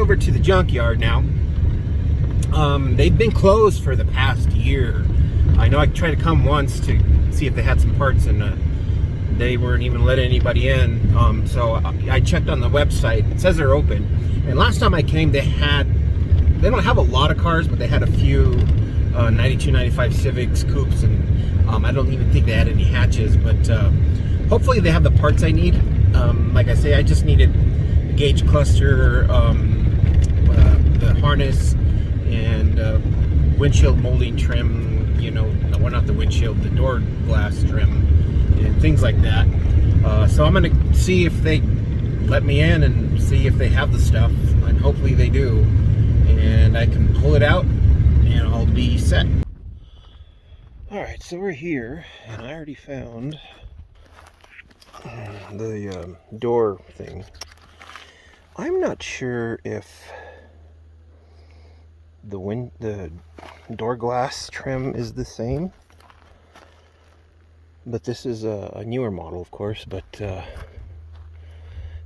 over to the Junkyard now. They've been closed for the past year. I know I tried to come once to see if they had some parts, and they weren't even letting anybody in. So I checked on the website. It says they're open. And last time I came, they don't have a lot of cars, but they had a few 92, 95 Civics, coupes, and I don't even think they had any hatches. But hopefully they have the parts I need. Like I say, I just needed a gauge cluster, the harness, and windshield molding trim, you know, well, not the windshield, the door glass trim, and things like that. So I'm going to see if they let me in and see if they have the stuff, and hopefully they do, and I can pull it out and I'll be set. Alright, so we're here, and I already found the door thing. I'm not sure if the door glass trim is the same, but this is a newer model, of course. But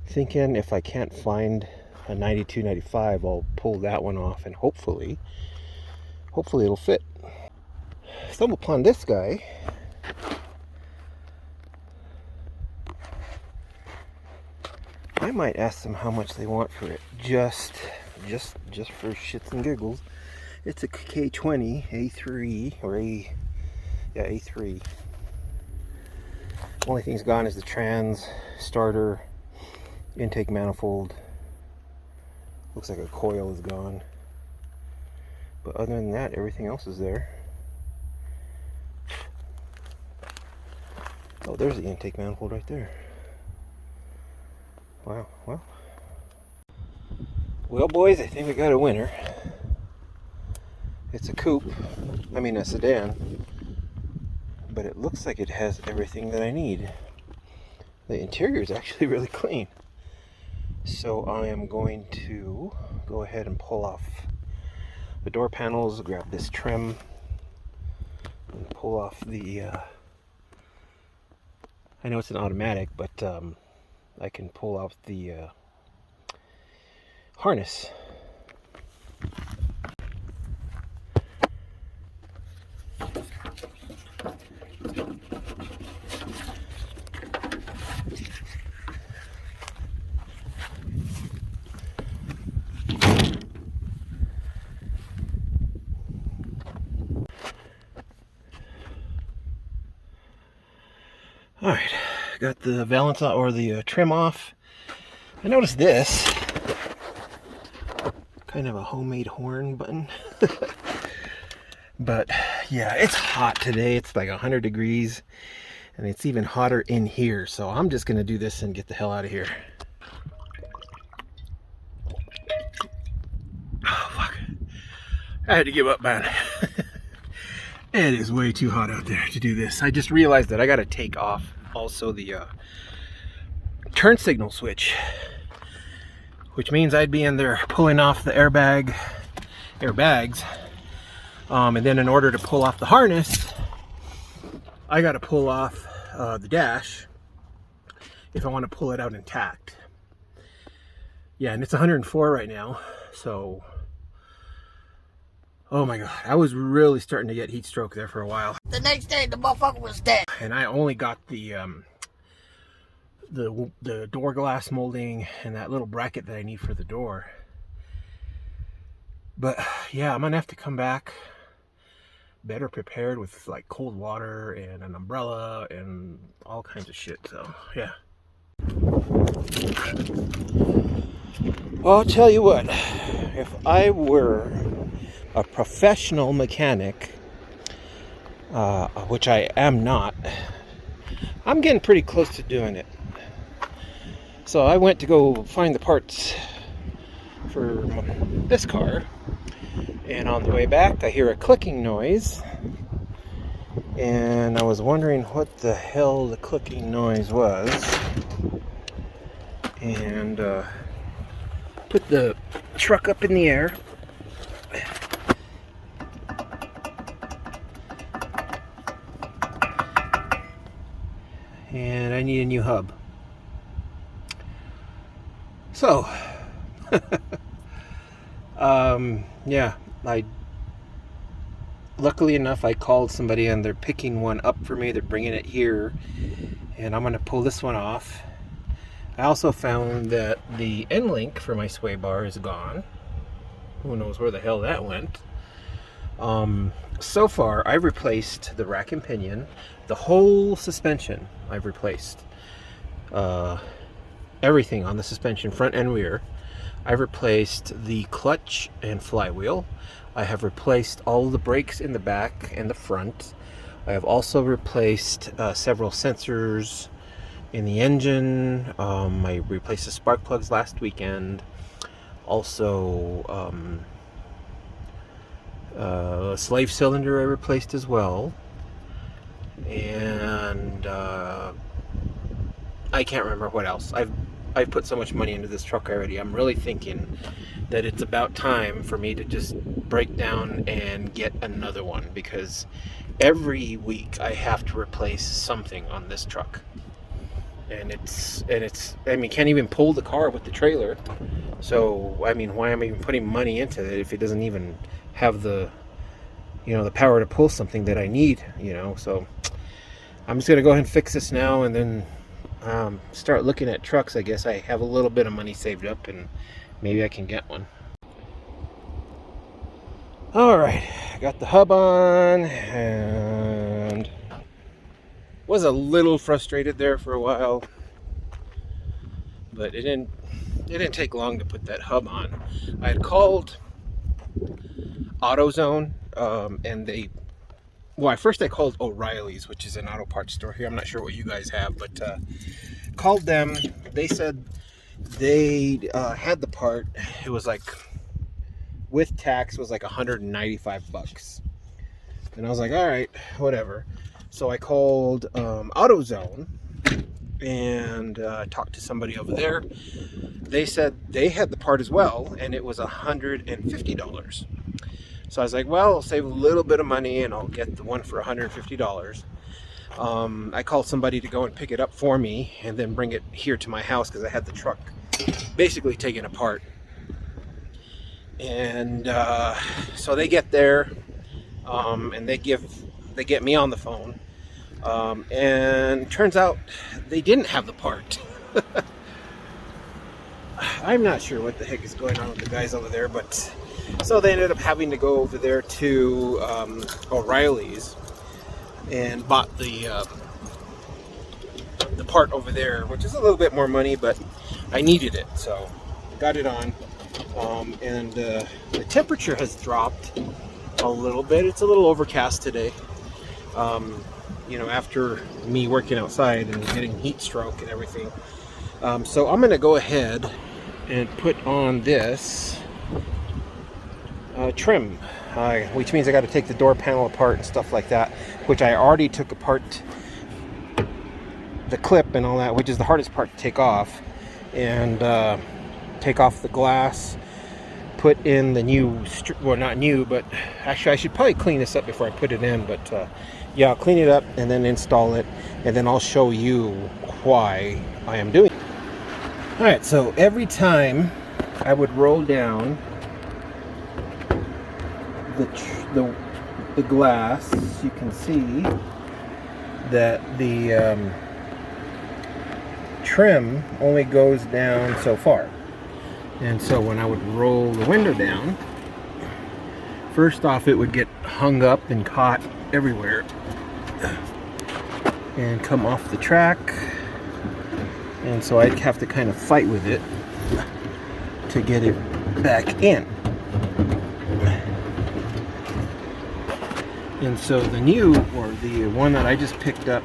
thinking if I can't find a 92, 95, I'll pull that one off, and hopefully it'll fit. Stumbled upon this guy. I might ask them how much they want for it, just for shits and giggles. It's a K20 A3 or A3. Only thing's gone is the trans, starter, intake manifold. Looks like a coil is gone. But other than that, everything else is there. Oh, there's the intake manifold right there. Wow, well boys, I think we got a winner. It's a coupe, I mean a sedan, but it looks like it has everything that I need. The interior is actually really clean. So I am going to go ahead and pull off the door panels, grab this trim, and pull off the, I know it's an automatic, but I can pull off the harness. All right, got the valance or the trim off. I noticed this, kind of a homemade horn button. But yeah, it's hot today. It's like 100 degrees, and it's even hotter in here. So I'm just gonna do this and get the hell out of here. Oh fuck! I had to give up, man. It is way too hot out there to do this. I just realized that I gotta take off also the turn signal switch, which means I'd be in there pulling off the airbags, and then in order to pull off the harness, I gotta pull off the dash if I want to pull it out intact. Yeah, and it's 104 right now, so oh my god, I was really starting to get heat stroke there for a while. The next day, the motherfucker was dead. And I only got the door glass molding and that little bracket that I need for the door. But yeah, I'm gonna have to come back better prepared with like cold water and an umbrella and all kinds of shit. So yeah. Well, I'll tell you what, if I were a professional mechanic, which I am not, I'm getting pretty close to doing it. So I went to go find the parts for this car, and on the way back I hear a clicking noise, and I was wondering what the hell the clicking noise was, and put the truck up in the air. And I need a new hub. So Yeah, luckily enough, I called somebody and they're picking one up for me. They're bringing it here, and I'm going to pull this one off. I also found that the end link for my sway bar is gone. Who knows where the hell that went. So far, I've replaced the rack and pinion. The whole suspension I've replaced. Everything on the suspension, front and rear. I've replaced the clutch and flywheel. I have replaced all the brakes in the back and the front. I have also replaced several sensors in the engine. I replaced the spark plugs last weekend. Also, a slave cylinder I replaced as well. And I can't remember what else. I've put so much money into this truck already. I'm really thinking that it's about time for me to just break down and get another one, because every week I have to replace something on this truck. And it's I mean, can't even pull the car with the trailer. So, I mean, why am I even putting money into it if it doesn't even have the, you know, the power to pull something that I need, you know? So I'm just gonna go ahead and fix this now, and then start looking at trucks. I guess I have a little bit of money saved up, and maybe I can get one. All right, got the hub on, and was a little frustrated there for a while, but it didn't take long to put that hub on. I had called AutoZone, and first I called O'Reilly's, which is an auto parts store here. I'm not sure what you guys have, but called them. They said they had the part. It was like, with tax, was like $195. And I was like, all right, whatever. So I called AutoZone and talked to somebody over there. They said they had the part as well, and it was $150. So I was like, well, I'll save a little bit of money and I'll get the one for $150. I called somebody to go and pick it up for me and then bring it here to my house, because I had the truck basically taken apart. And so they get there, and they get me on the phone, and turns out they didn't have the part. I'm not sure what the heck is going on with the guys over there, but so they ended up having to go over there to O'Reilly's and bought the part over there, which is a little bit more money, but I needed it, so got it on. And the temperature has dropped a little bit. It's a little overcast today. You know, after me working outside and getting heat stroke and everything. So I'm going to go ahead and put on this trim, which means I got to take the door panel apart and stuff like that, which I already took apart the clip and all that, which is the hardest part to take off, and take off the glass, put in the new, well, not new, but actually I should probably clean this up before I put it in, but yeah, I'll clean it up and then install it, and then I'll show you why I am doing it. All right, so every time I would roll down the glass, you can see that the trim only goes down so far. And so when I would roll the window down, first off, it would get hung up and caught everywhere and come off the track. And so I'd have to kind of fight with it to get it back in. And so the new, or the one that I just picked up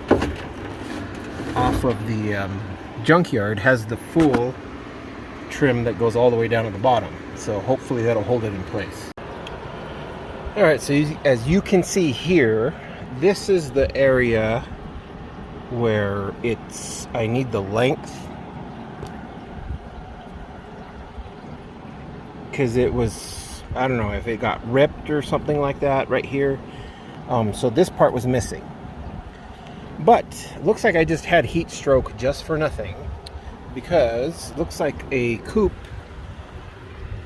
off of the Junkyard, has the full trim that goes all the way down to the bottom. So hopefully that'll hold it in place. Alright, so as you can see here, this is the area where I need the length, because it was, I don't know if it got ripped or something like that right here. So this part was missing. But looks like I just had heat stroke just for nothing, because it looks like a coupe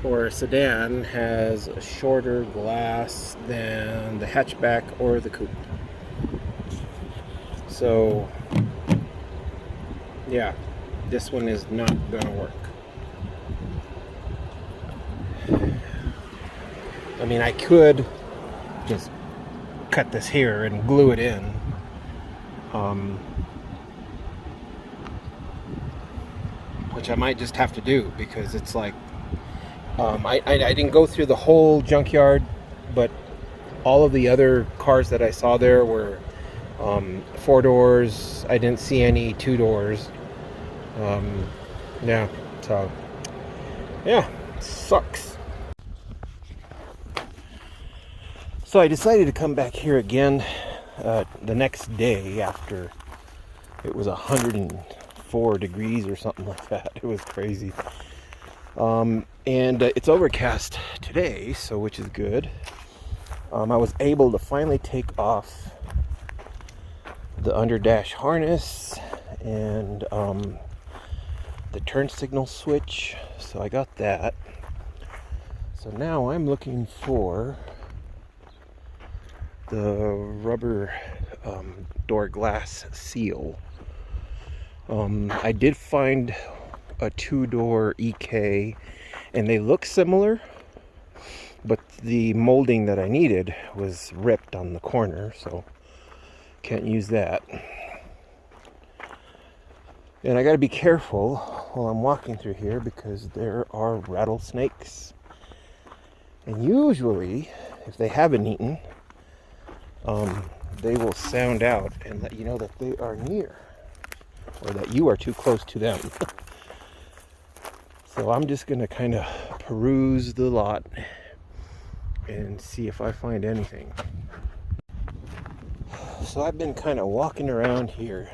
or a sedan has a shorter glass than the hatchback or the coupe. So yeah, this one is not gonna work. I mean, I could just cut this here and glue it in. Which I might just have to do, because it's like I didn't go through the whole junkyard, but all of the other cars that I saw there were 4 doors. I didn't see any 2 doors. Yeah, so yeah, it sucks. So I decided to come back here again the next day after it was 104 degrees or something like that. It was crazy. And it's overcast today, so which is good. I was able to finally take off the underdash harness and the turn signal switch, so I got that. So now I'm looking for the rubber door glass seal. I did find a 2-door EK, and they look similar, but the molding that I needed was ripped on the corner, so can't use that. And I got to be careful while I'm walking through here, because there are rattlesnakes, and usually if they haven't eaten, they will sound out and let you know that they are near, or that you are too close to them. So I'm just gonna kind of peruse the lot and see if I find anything. So I've been kind of walking around here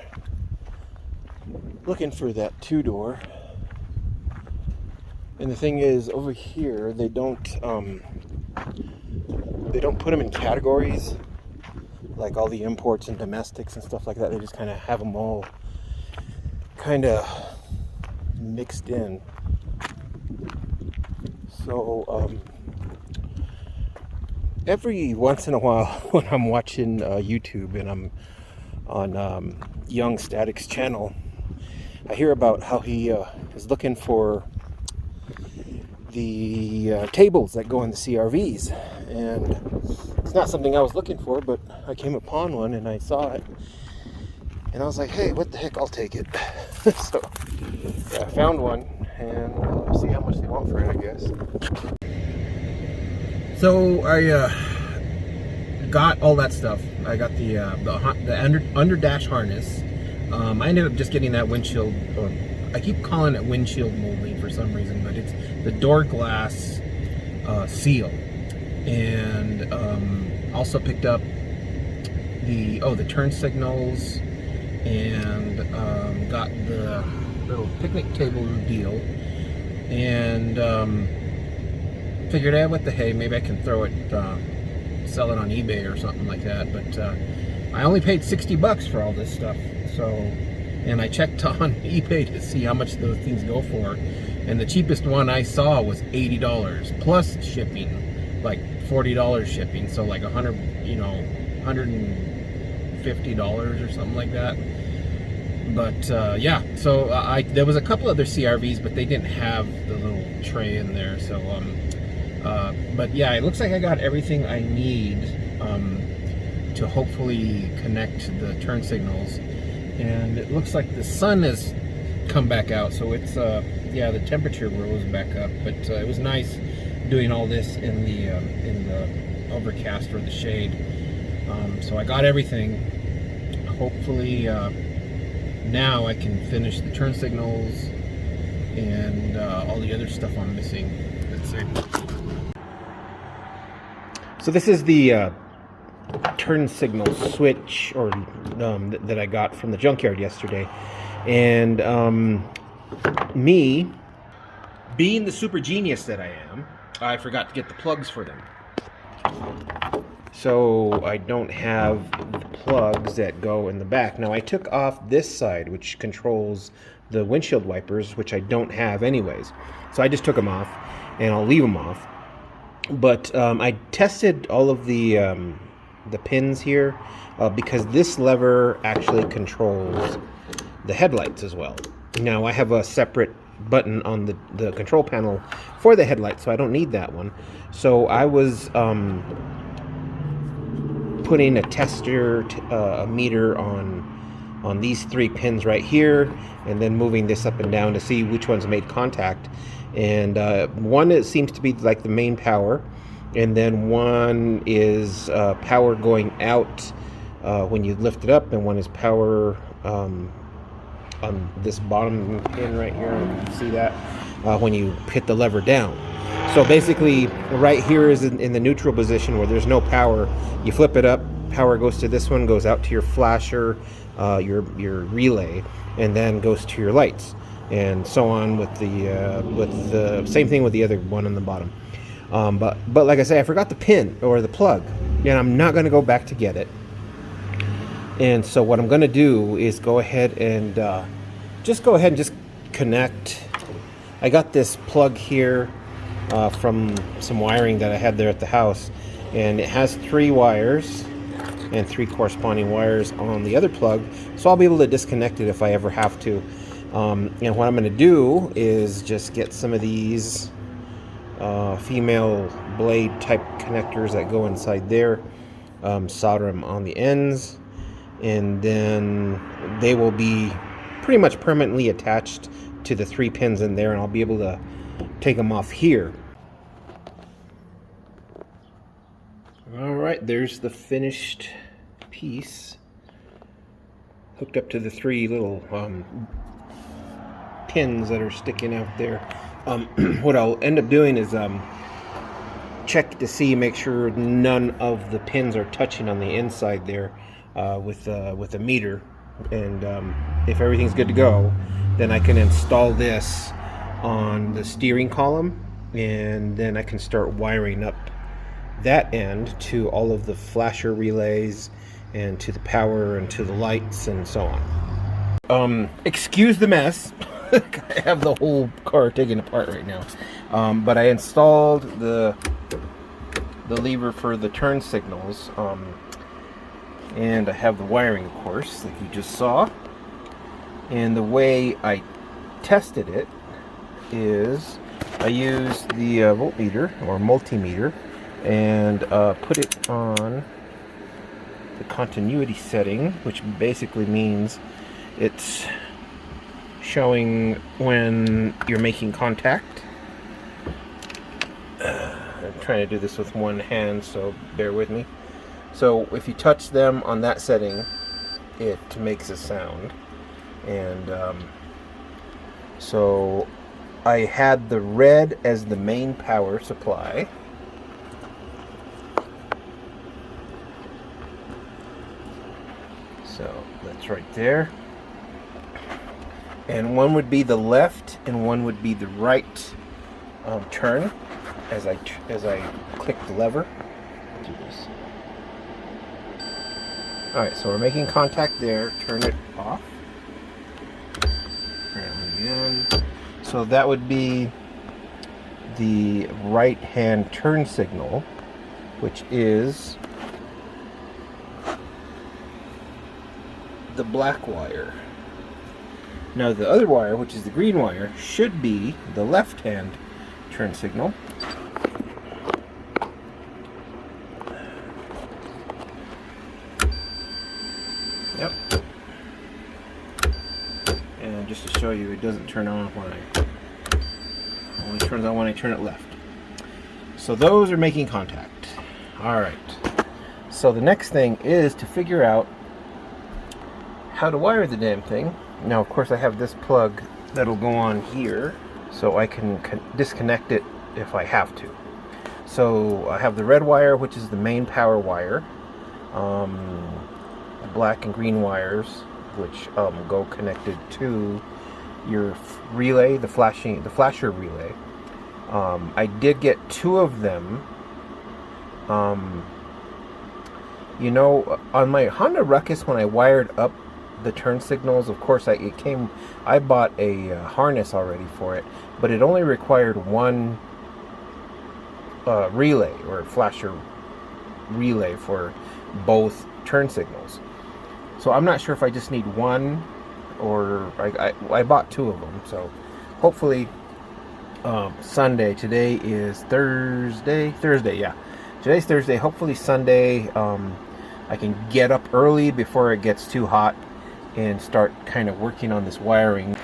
looking for that 2-door, and the thing is, over here they don't put them in categories like all the imports and domestics and stuff like that. They just kind of have them all kind of mixed in. So every once in a while when I'm watching YouTube and I'm on Young Static's channel, I hear about how he is looking for the tables that go in the CRVs, and it's not something I was looking for, but I came upon one and I saw it, and I was like, hey, what the heck, I'll take it. So yeah, I found one, and we'll see how much they want for it, I guess. So I got all that stuff. I got the under dash harness. I ended up just getting that windshield. I keep calling it windshield molding for some reason, but it's the door glass seal. And also picked up the turn signals, and got the little picnic table deal, and figured, what the hey, maybe I can throw it, sell it on eBay or something like that. But I only paid $60 for all this stuff. So, and I checked on eBay to see how much those things go for, and the cheapest one I saw was $80 plus shipping, like $40 shipping, so like $150 or something like that. But yeah, so there was a couple other CRVs, but they didn't have the little tray in there. So but yeah, it looks like I got everything I need to hopefully connect the turn signals. And it looks like the sun has come back out, so it's yeah, the temperature rose back up. But it was nice doing all this in the overcast or the shade. So I got everything. Hopefully now I can finish the turn signals and all the other stuff I'm missing. Let's see. So this is the turn signal switch, or that I got from the junkyard yesterday, and me being the super genius that I am, I forgot to get the plugs for them. So I don't have the plugs that go in the back. Now I took off this side, which controls the windshield wipers, which I don't have anyways. So I just took them off, and I'll leave them off. But I tested all of the pins here because this lever actually controls the headlights as well. Now I have a separate button on the control panel for the headlight, so I don't need that one. So I was putting a tester, a meter on these 3 pins right here, and then moving this up and down to see which ones made contact. And one, it seems to be like the main power, and then one is power going out when you lift it up, and one is power on this bottom pin right here. You can see that when you hit the lever down. So basically, right here is in the neutral position where there's no power. You flip it up, power goes to this one, goes out to your flasher, your relay, and then goes to your lights, and so on with the same thing with the other one on the bottom. But like I say, I forgot the pin or the plug, and I'm not going to go back to get it. And so what I'm going to do is go ahead and just connect. I got this plug here from some wiring that I had there at the house, and it has 3 wires and 3 corresponding wires on the other plug, so I'll be able to disconnect it if I ever have to. And what I'm going to do is just get some of these female blade type connectors that go inside there, solder them on the ends, and then they will be pretty much permanently attached to the 3 pins in there, and I'll be able to take them off here. Alright, there's the finished piece hooked up to the 3 little pins that are sticking out there. What I'll end up doing is check to see, make sure none of the pins are touching on the inside there with a meter, and if everything's good to go, then I can install this on the steering column, and then I can start wiring up that end to all of the flasher relays and to the power and to the lights and so on. Excuse the mess. I have the whole car taken apart right now, but I installed the lever for the turn signals, and I have the wiring, of course, like you just saw. And the way I tested it is I used the voltmeter or multimeter and put it on the continuity setting, which basically means it's showing when you're making contact. I'm trying to do this with one hand, so bear with me. So if you touch them on that setting, it makes a sound. And so I had the red as the main power supply. So that's right there. And one would be the left and one would be the right turn as I click the lever. Do this. Alright, so we're making contact there. Turn it off. Turn it on again. So that would be the right hand turn signal, which is the black wire. Now the other wire, which is the green wire, should be the left hand turn signal. Yep. And just to show you, it doesn't turn on when only turns on when I turn it left. So those are making contact. Alright. So the next thing is to figure out how to wire the damn thing. Now, of course, I have this plug that'll go on here, so I can disconnect it if I have to. So I have the red wire, which is the main power wire, the black and green wires, which go connected to your relay, the flasher relay. I did get 2 of them. You know, on my Honda Ruckus, when I wired up the turn signals, of course, I bought a harness already for it, but it only required one relay or flasher relay for both turn signals. So I'm not sure if I just need one, or I bought 2 of them. So hopefully Sunday. Today is Thursday. Yeah, today's Thursday. Hopefully Sunday I can get up early before it gets too hot and start kind of working on this wiring.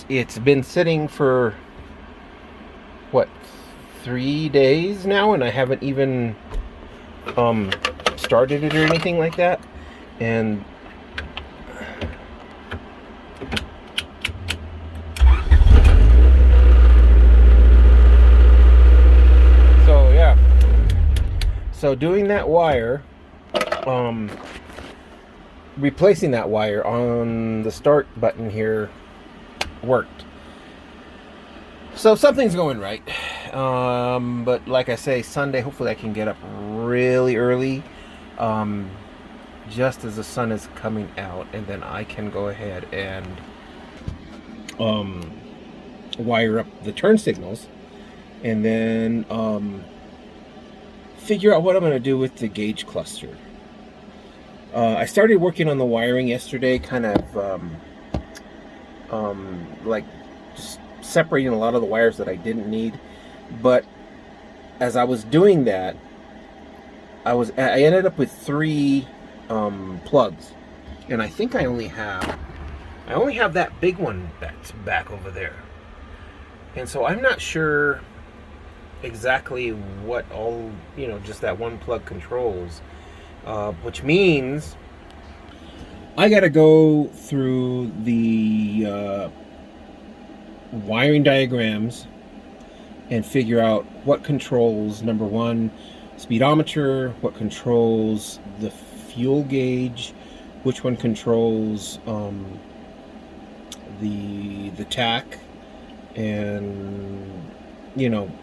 It's been sitting for what, 3 days now, and I haven't even started it or anything like that. And so yeah, so doing that wire, replacing that wire on the start button here worked. So something's going right. But like I say, Sunday, hopefully I can get up really early, just as the sun is coming out, and then I can go ahead and wire up the turn signals, and then figure out what I'm going to do with the gauge cluster. I started working on the wiring yesterday, kind of like just separating a lot of the wires that I didn't need. But as I was doing that, I ended up with 3 plugs, and I think I only have that big one that's back over there. And so I'm not sure exactly what all, just that one plug controls, which means I gotta go through the wiring diagrams and figure out what controls, number 1, speedometer, what controls the fuel gauge, which one controls the tach, and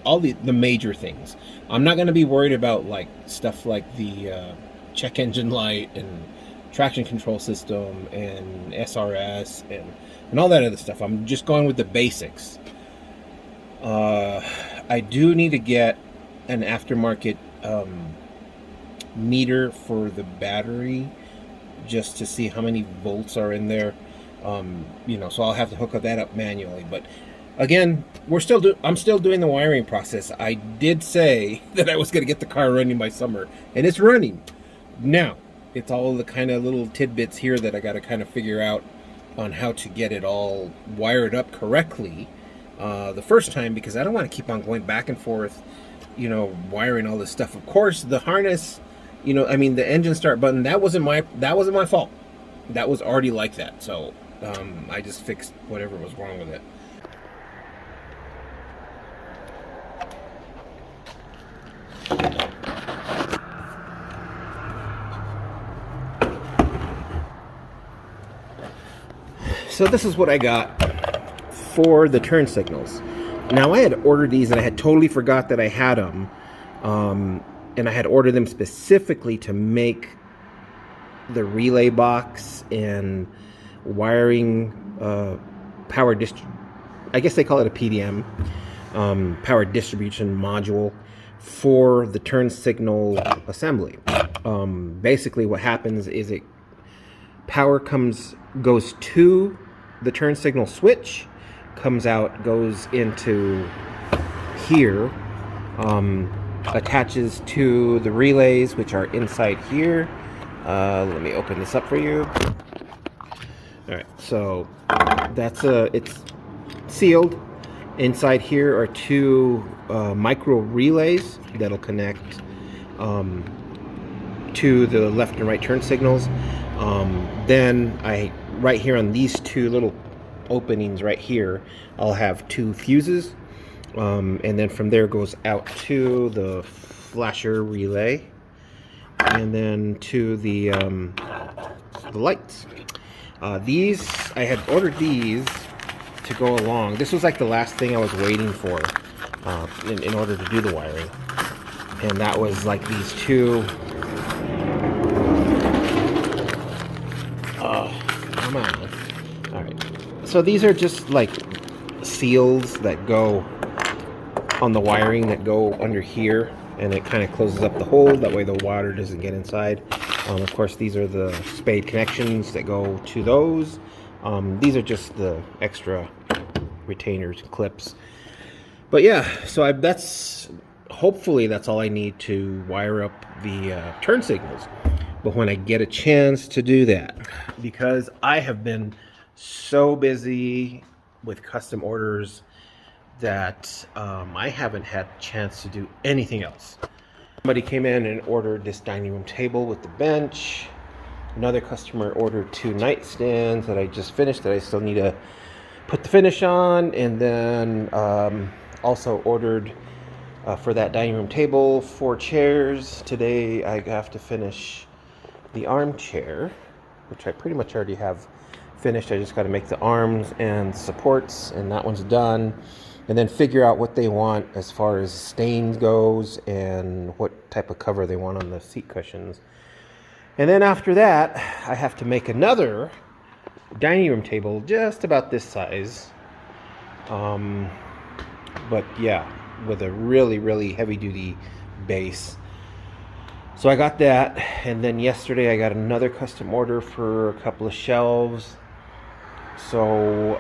all the major things. I'm not going to be worried about like stuff like the check engine light and traction control system and SRS and all that other stuff. I'm just going with the basics. I do need to get an aftermarket meter for the battery, just to see how many volts are in there. So I'll have to hook that up manually. But again, I'm still doing the wiring process. I did say that I was going to get the car running by summer, and it's running now. It's all the kind of little tidbits here that I got to kind of figure out on how to get it all wired up correctly the first time, because I don't want to keep on going back and forth, wiring all this stuff. Of course, the harness, the engine start button, that wasn't my fault. That was already like that. So I just fixed whatever was wrong with it. So this is what I got for the turn signals. Now, I had ordered these and I had totally forgot that I had them. And I had ordered them specifically to make the relay box and wiring power I guess they call it a PDM, power distribution module for the turn signal assembly. Basically what happens is power goes to the turn signal switch, comes out, goes into here, attaches to the relays, which are inside here. Let me open this up for you. All right, so it's sealed. Inside here are 2 micro relays that'll connect to the left and right turn signals. Then right here on these 2 little openings right here, I'll have 2 fuses, and then from there goes out to the flasher relay, and then to the lights. These, I had ordered these to go along. This was like the last thing I was waiting for in order to do the wiring, and that was like these 2. Come on. All right. So these are just like seals that go on the wiring that go under here, and it kind of closes up the hole. That way the water doesn't get inside. Of course, these are the spade connections that go to those. These are just the extra retainers and clips. But yeah, so hopefully that's all I need to wire up the turn signals. But when I get a chance to do that, because I have been so busy with custom orders that I haven't had a chance to do anything else. Somebody came in and ordered this dining room table with the bench. Another customer ordered 2 nightstands that I just finished that I still need to put the finish on. And then also ordered for that dining room table 4 chairs. Today I have to finish the armchair, which I pretty much already have finished. I just got to make the arms and supports, and that one's done. And then figure out what they want as far as stains goes and what type of cover they want on the seat cushions. And then after that, I have to make another dining room table just about this size. But yeah, with a really, really heavy duty base. So I got that, and then yesterday I got another custom order for a couple of shelves. So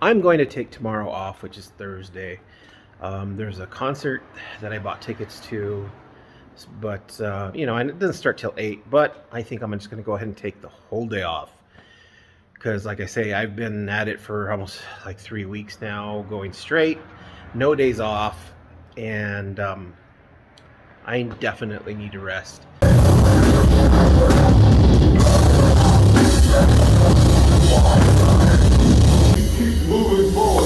I'm going to take tomorrow off, which is Thursday. There's a concert that I bought tickets to, but you know, and it doesn't start till 8. But I think I'm just going to go ahead and take the whole day off, because like I say, I've been at it for almost like 3 weeks now, going straight, no days off, and I definitely need to rest. Moving forward.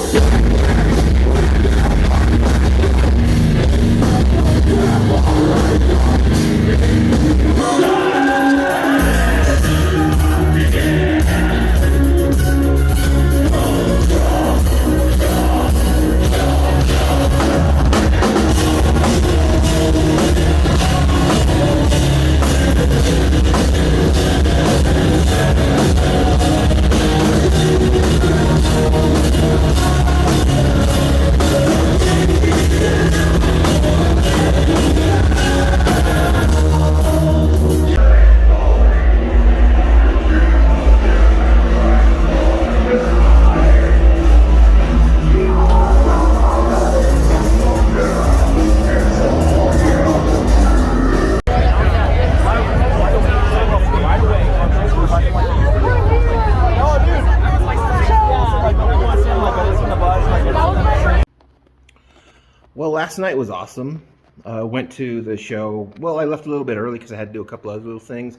Well, last night was awesome. Went to the show. Well, I left a little bit early because I had to do a couple other little things.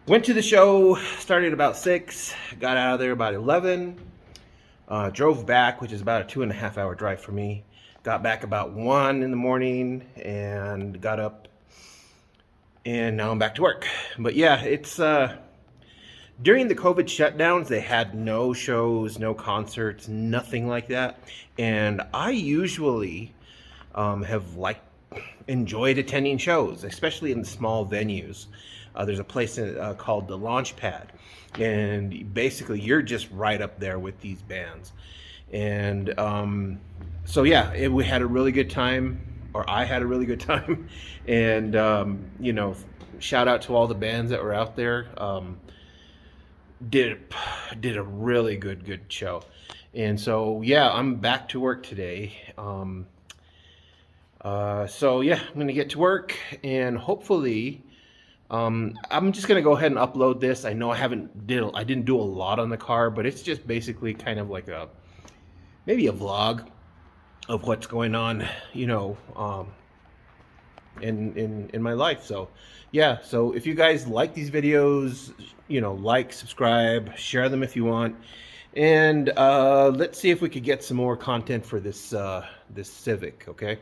Went to the show, started about 6, got out of there about 11. Drove back, which is about a 2.5 hour drive for me. Got back about 1 in the morning and got up, and now I'm back to work. But yeah, it's during the COVID shutdowns, they had no shows, no concerts, nothing like that. And I usually have enjoyed attending shows, especially in small venues. There's a place called the Launch Pad, and basically you're just right up there with these bands. And so yeah, we had a really good time, or I had a really good time. And you know, shout out to all the bands that were out there. Did a really good show. And so yeah, I'm back to work today. So yeah, I'm gonna get to work, and hopefully I'm just gonna go ahead and upload this. I know I didn't do a lot on the car, but it's just basically kind of like maybe a vlog of what's going on, you know, in my life. So yeah, so if you guys like these videos, you know, like, subscribe, share them if you want, and let's see if we could get some more content for this this Civic. Okay.